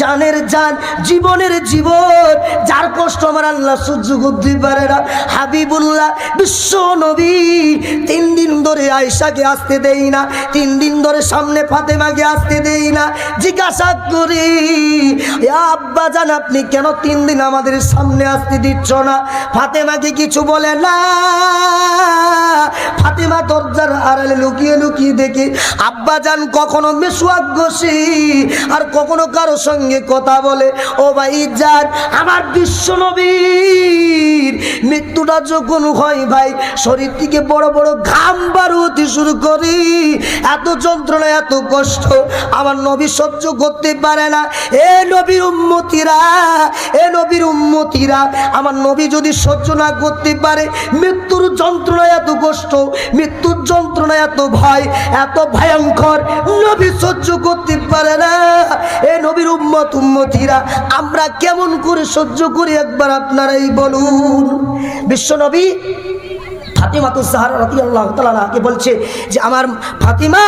জানের জান, জীবনের জীবন, যার কষ্ট আমার আল্লাহ সহ্য করতে পারে না। হাবিবুল্লাহ বিশ্ব নবী 3 দিন ধরে আয়েশাকে আসতে দেই না, 3 দিন ধরে সামনে ফাতেমাকে আসতে দেই না। জিজ্ঞাসা করি, আব্বা জান আপনি কেন 3 দিন আমাদের সামনে আসতে দিচ্ছ না? ফাতেমাকে কিছু বলে না। ফাতেমা দরজার আড়ালে লুকিয়ে লুকিয়ে দেখে আব্বা জান কখনো মেসওয়াক ঘষে আর কখনো কারো সঙ্গে কথা বলে। ও ভাই জান, আমার বিশ্ব নবীর মৃত্যুটা যখন হয় ভাই, শরীর থেকে বড় বড় ঘাম বার হতে শুরু করি। এত যন্ত্রণা, এত কষ্ট আমার নবী সহ্য করতে পারে না। এ নবীর উম্মতিরা, এ নবীর উম্মতিরা, আমার নবী যদি সহ্য না করতে পারে মৃত্যুর যন্ত্রণা, এত কষ্ট, মৃত্যুর যন্ত্রণা এত ভয়, এত ভয়ঙ্কর, নবী সহ্য করতে পারে না। এ নবীর উম্মতিরা আমরা কেমন করে সহ্য করি একবার আপনারাই বলুন। বিশ্ব নবী ফাতিমাতুজ জাহরা রাদিয়াল্লাহু তাআলা আনহাকে বলছে যে আমার ফাতিমা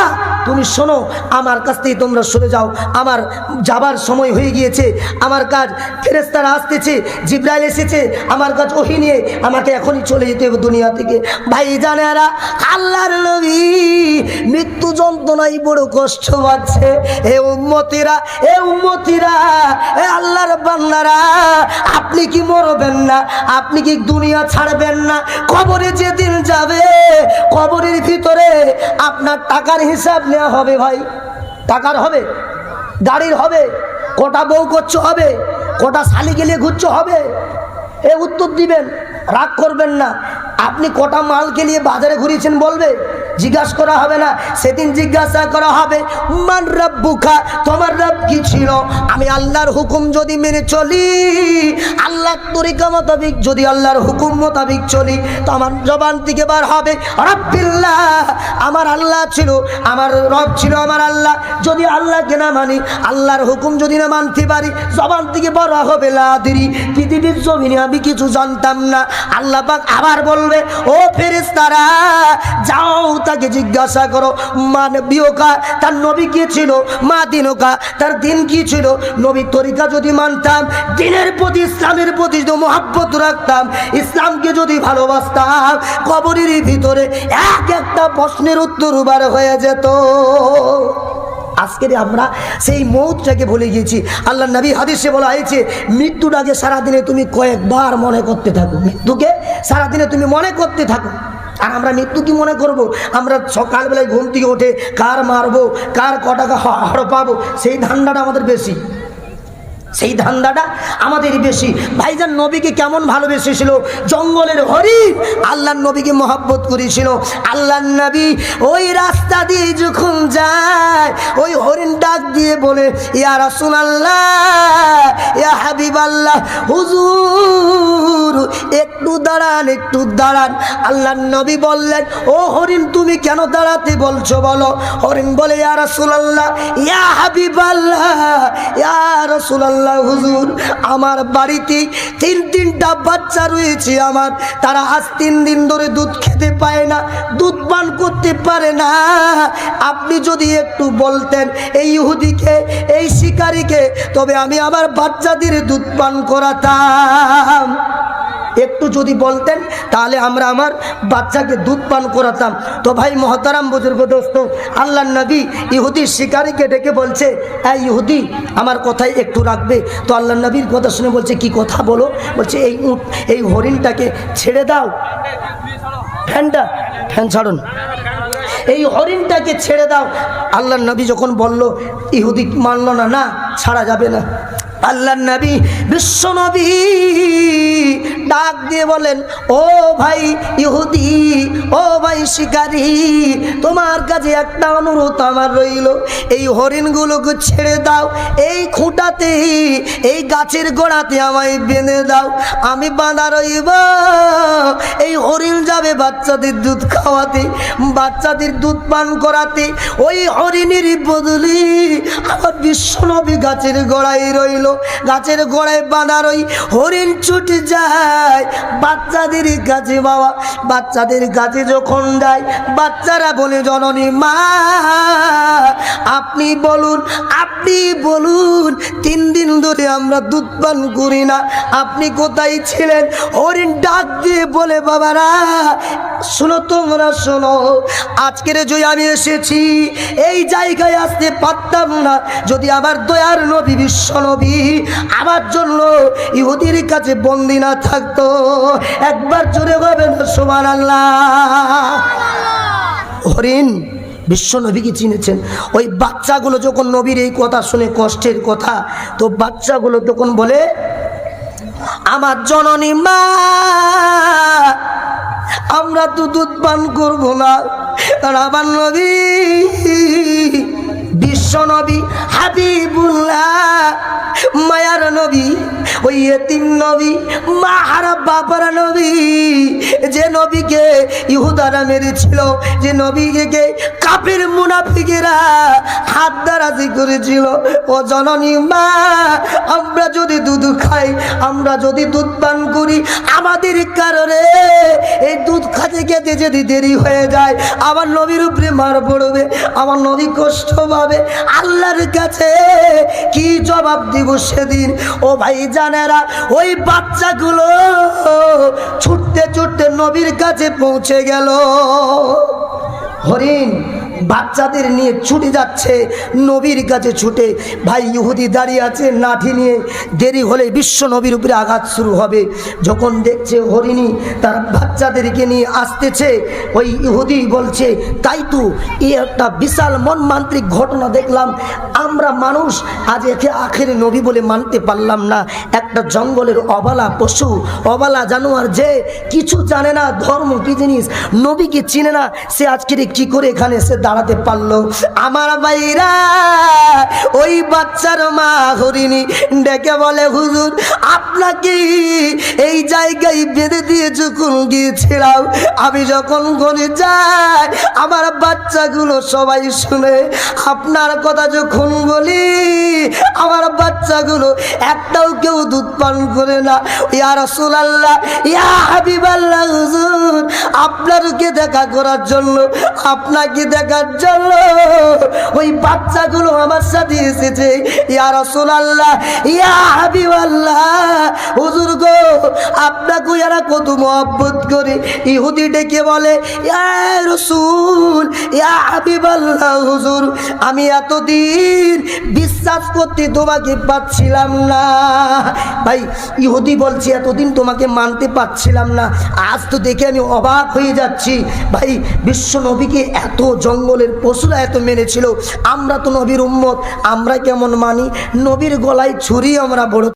তুমি শোনো, আমার কাছ থেকে তোমরা সরে যাও, আমার যাবার সময় হয়ে গিয়েছে, আমার কাজ, ফেরেশতারা আসতেছে, জিবরাইল এসেছে, আমার কাজ ওহী নিয়ে, আমাকে এখনই চলে যেতে হবে দুনিয়া থেকে। ভাই জানেরা, আল্লাহর নবী মৃত্যু যন্ত্রণায় বড় কষ্ট পাচ্ছে। এ উম্মতিরা, এ উম্মতিরা, এ আল্লাহর বান্দারা, আপনি কি মরবেন না? আপনি কি দুনিয়া ছাড়বেন না? কবরে যেদিন যাবে, কবরের ভিতরে আপনার টাকার হিসাব নেওয়া হবে। ভাই টাকার হবে, গাড়ির হবে, কটা বউ করছো হবে, কটা শালি গেলে ঘুরছো হবে। এ উত্তর দিবেন, রাগ করবেন না। আপনি কটা মালকে নিয়ে বাজারে ঘুরিয়েছেন বলবে, জিজ্ঞাসা করা হবে না। সেদিন জিজ্ঞাসা করা হবে মান রাব্বুকা, তোমার রব কি ছিল? আমি আল্লাহর হুকুম যদি মেনে চলি, আল্লাহর তরিকা মোতাবিক যদি আল্লাহর হুকুম মোতাবিক চলি, তো আমার জবান থেকে বার হবে রাব্বিল্লাহ, আমার আল্লাহ ছিল, আমার রব ছিল আমার আল্লাহ। যদি আল্লাহকে না মানি, আল্লাহর হুকুম যদি না মানতে পারি, জবান থেকে বার হবে লা আদরি, পৃথিবীর জমিনে আমি কিছু জানতাম না। আল্লাহ পাক আবার বলবে, ও ফেরেশতারা যাও তাকে জিজ্ঞাসা করো মা নবিয়কা, তার নবী কি ছিল, মা দিনকা, তার দিন কি ছিল। নবীর তরিকা যদি মানতাম, দিনের প্রতি, ইসলামের প্রতি যদি মহব্বত রাখতাম, ইসলামকে যদি ভালোবাসতাম, কবরের ভিতরে এক একটা প্রশ্নের উত্তর বার হয়ে যেত। আজকে আমরা সেই মৌতটাকে ভুলে গিয়েছি। আল্লাহ নবী হাদিসে বলা হয়েছে, মৃত্যুটাকে সারাদিনে তুমি কয়েকবার মনে করতে থাকো, মৃত্যুকে সারাদিনে তুমি মনে করতে থাকো। আর আমরা মৃত্যু কি মনে করব? আমরা সকালবেলায় ঘুম থেকে উঠে কার মারবো, কার ক টাকা হড়পাবো, সেই ধান্দাটা আমাদের বেশি, সেই ধান্দাটা আমাদের বেশি। ভাইজান নবীকে কেমন ভালোবেসেছিল, জঙ্গলের হরিণ আল্লাহর নবীকে মহব্বত করেছিল। আল্লাহর নবী ওই রাস্তা দিয়ে যখন যায়, ওই হরিণ ডাক দিয়ে বলে, ইয়া রাসূলুল্লাহ, ইয়া হাবিবাল্লাহ, হুজুর একটু দাঁড়ান, একটু দাঁড়ান। আল্লাহর নবী বললেন, ও হরিণ তুমি কেন দাঁড়াতে বলছো বলো? হরিণ বলে, ইয়া রাসূলুল্লাহ, ইয়া হাবিবাল্লাহ, ইয়া রাসূলুল্লাহ, হুজুর আমার বাড়িতে 3টা বাচ্চা রয়েছে আমার, তারা আজ 3 দিন ধরে দুধ খেতে পায় না, দুধ পান করতে পারে না। আপনি যদি একটু বলতেন এই ইহুদিকে, এই শিকারীকে, তবে আমি আমার বাচ্চাদের দুধ পান করাতাম। একটু যদি বলতেন তাহলে আমরা আমার বাচ্চাকে দুধ পান করাতাম। তো ভাই মহতারাম বুজুর্গ দোস্ত, আল্লাহর নবী ইহুদি শিকারীকে ডেকে বলছে, এই ইহুদি আমার কথাই একটু রাখবে। তো আল্লাহর নবীর কথা শুনে বলছে, কি কথা বলো? বলছে এই উট, এই হরিণটাকে ছেড়ে দাও। ফ্যান ছাড়ুন, এই হরিণটাকে ছেড়ে দাও। আল্লাহর নবী যখন বলল, ইহুদি মানল না, না ছাড়া যাবে না। আল্লাহর নবী, বিশ্ব নবী ডাক দিয়ে বলেন, ও ভাই ইহুদি, ও ভাই শিকারী, তোমার কাছে একটা অনুরোধ আমার রইল, এই হরিণগুলোকে ছেড়ে দাও, এই খুঁটাতে, এই গাছের গোড়াতে আমায় বেঁধে দাও, আমি বাঁধা রইব। এই হরিণ যাবে বাচ্চাদের দুধ খাওয়াতে, বাচ্চাদের দুধ পান করাতে। ওই হরিণের বদলি আমার বিশ্ব নবী গাছের গোড়ায় রইল, গাছের গোড়ায় বাঁধা রই। হরিণ ছুটে যায় বাচ্চাদের কাছে। বাবা বাচ্চাদের কাছে যখন যায়, বাচ্চারা বলে, জননী মা আপনি বলুন, আপনি বলুন 3 দিন ধরে আমরা দুধ পান করি না, আপনি কোথায় ছিলেন? হরিণ ডাক দিয়ে বলে, বাবারা শোনো, তোমরা শোনো, আজকের যে আমি এসেছি এই জায়গায় আসতে পারতাম না যদি আমার দয়ার নবী বিশ্ব নবী আমার জন্য ইহুদির কাছে বন্দী না থাকতো। একবার জোরে হবে না সুবহানাল্লাহ। হরিণ বিশ্ব নবীকে চিনেছেন। ওই বাচ্চাগুলো যখন নবীর এই কথা শুনে, কষ্টের কথা, তো বাচ্চাগুলো তখন বলে, আমার জননী মা, আমরা তো দুধ পান করবো না, কারণ আমার নবী বিশ্ব নবী হাবিবুল্লাহ মায়ার নবী, ওই এতিম নবী, মা হারা বাবার নবী, যে নবীকে ইহুদারা মেরেছিল, যে নবীকে কাফের মুনাফিকেরা হাত দারাজি করেছিল, ও জননী মা, আমরা যদি দুধ খাই, আমরা যদি দুধ পান করি, আমাদের কারণে এই দুধ খাতে খেতে যদি দেরি হয়ে যায়, আমার নবীর উপরে মার পড়বে, আমার নবী কষ্ট পাবে, আল্লাহর কাছে কি জবাব দিব সেদিন? ও ভাই জানেরা, ওই বাচ্চাগুলো ছুটতে ছুটতে নবীর কাছে পৌঁছে গেল। হরিণ বাচ্চাদের নিয়ে ছুটে যাচ্ছে নবীর কাছে ছুটে। ভাই ইহুদি দাঁড়িয়ে আছে লাঠি নিয়ে, দেরি হলে বিশ্ব নবীর উপরে আঘাত শুরু হবে। যখন দেখছে হরিণী তার বাচ্চাদেরকে নিয়ে আসতেছে, ওই ইহুদি বলছে, তাই তো এই একটা বিশাল মনমান্ত্রিক ঘটনা দেখলাম, আমরা মানুষ আজ একে আখের নবী বলে মানতে পারলাম না। একটা জঙ্গলের অবালা পশু, অবালা জানোয়ার, যে কিছু জানে না, ধর্ম কি জিনিস, নবীকে চিনে না, সে আজকে কি করে এখানে এসে দাঁড়াতে পারলো? আমার ভাইরা, ওই বাচ্চার মা হরিণী ডেকে বলে, হুজুর আপনাকে এই জায়গায় বেঁধে দিয়ে যখন গিয়েছিলাম, আমি যখন ঘরে যাই, আমার বাচ্চাগুলো সবাই শুনে আপনার কথা যখন বলি, আমার বাচ্চাগুলো একটাও কেউ দুধ পান করে না। ইয়া রাসূলুল্লাহ, ইয়া হাবিবাল্লাহ, হুজুর আপনাকে দেখা করার জন্য, আপনাকে দেখার জন্য ওই বাচ্চাগুলো আমার সাথে এসেছে। ইয়া রাসূলুল্লাহ, ইয়া হাবিবাল্লাহ, হুজুর গো আপনাকে এরা কত মহব্বত করে। ইহুদি ডেকে বলে, ইয়া রাসূল, ইয়া হাবিবাল্লাহ, হুজুর আমি এতদিন বিশ্বাস করতে তোমাকে পাচ্ছিলাম না। ভাই ইহুদি বলছে, এতদিন তোমাকে মানতে পারছিলাম না, আজ তো দেখে আমি অবাক হয়ে যাচ্ছি। ভাই বিশ্ব নবীকে এত জঙ্গলের পশুরা এত মেনেছিল, আমরা তো নবীর উম্মত, আমরা কেমন মানি? নবীর গলায় ছুরি আমরা বড়